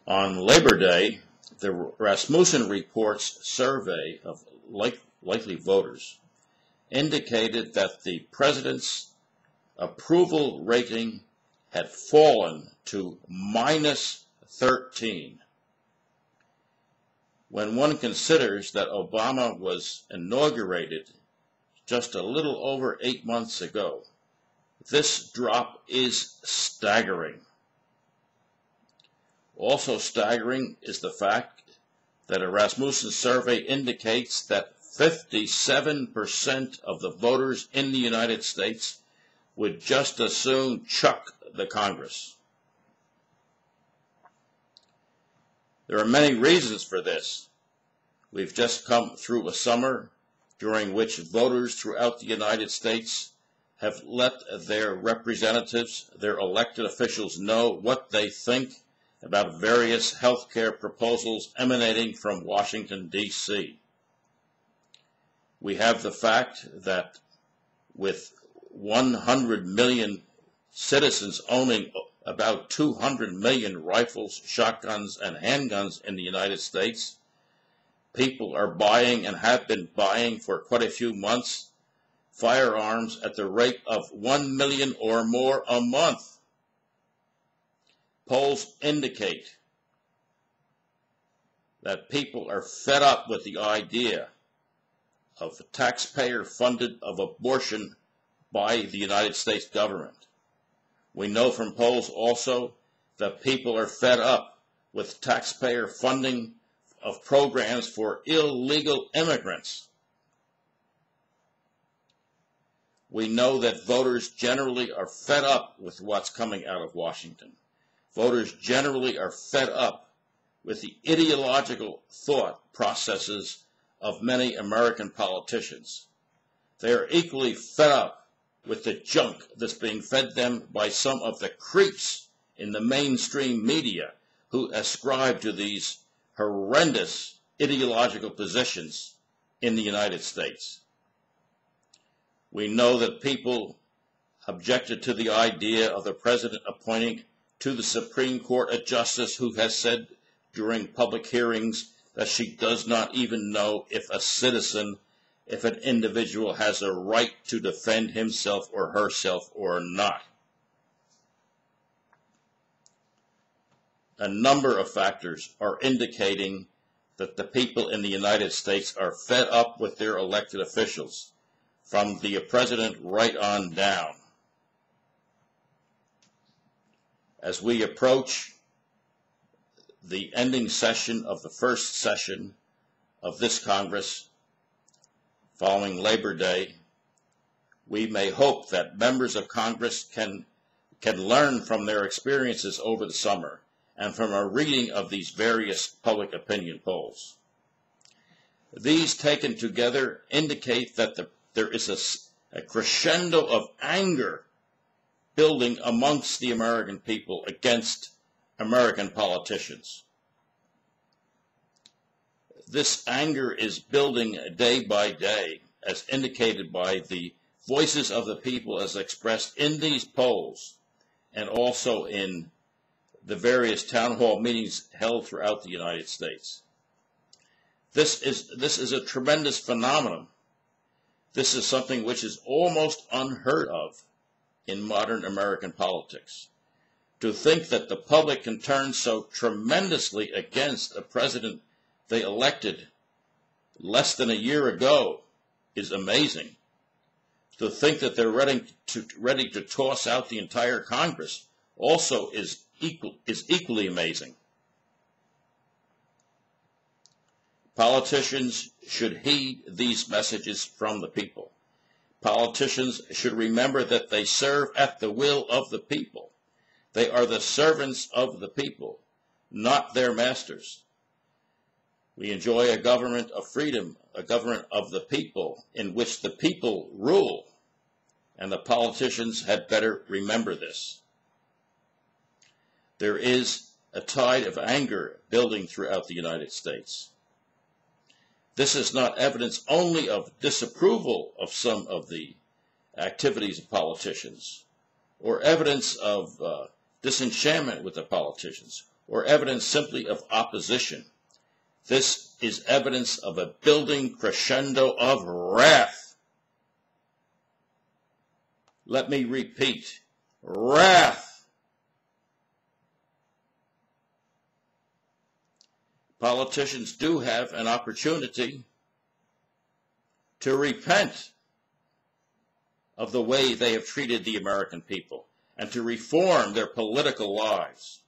On Labor Day, the Rasmussen Report's survey of likely voters indicated that the president's approval rating had fallen to -13. When one considers that Obama was inaugurated just a little over 8 months ago, this drop is staggering. Also staggering is the fact that a Rasmussen survey indicates that 57% of the voters in the United States would just as soon chuck the Congress. There are many reasons for this. We've just come through a summer during which voters throughout the United States have let their representatives, their elected officials, know what they think about various health care proposals emanating from Washington, D.C. We have the fact that with 100 million citizens owning about 200 million rifles, shotguns, and handguns in the United States, people are buying and have been buying for quite a few months firearms at the rate of 1 million or more a month. Polls indicate that people are fed up with the idea of taxpayer-funded abortion by the United States government. We know from polls also that people are fed up with taxpayer funding of programs for illegal immigrants. We know that voters generally are fed up with what's coming out of Washington. Voters generally are fed up with the ideological thought processes of many American politicians. They are equally fed up with the junk that's being fed them by some of the creeps in the mainstream media who ascribe to these horrendous ideological positions in the United States. We know that people objected to the idea of the president appointing to the Supreme Court a justice who has said during public hearings that she does not even know if a citizen, if an individual has a right to defend himself or herself or not. A number of factors are indicating that the people in the United States are fed up with their elected officials, from the president right on down. As we approach the ending session of the first session of this Congress, following Labor Day, we may hope that members of Congress can learn from their experiences over the summer and from a reading of these various public opinion polls. These taken together indicate that there is a crescendo of anger building amongst the American people against American politicians. This anger is building day by day, as indicated by the voices of the people as expressed in these polls and also in the various town hall meetings held throughout the United States. This is a tremendous phenomenon. This is something which is almost unheard of in modern American politics. To think that the public can turn so tremendously against a president they elected less than a year ago is amazing. To think that they're ready to toss out the entire Congress also is equally amazing. Politicians should heed these messages from the people. Politicians should remember that they serve at the will of the people. They are the servants of the people, not their masters. We enjoy a government of freedom, a government of the people, in which the people rule, and the politicians had better remember this. There is a tide of anger building throughout the United States. This is not evidence only of disapproval of some of the activities of politicians, or evidence of disenchantment with the politicians, or evidence simply of opposition. This is evidence of a building crescendo of wrath. Let me repeat, wrath. Politicians do have an opportunity to repent of the way they have treated the American people and to reform their political lives.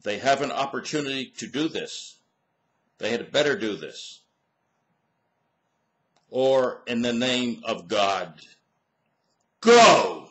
They have an opportunity to do this. They had better do this. Or in the name of God, go!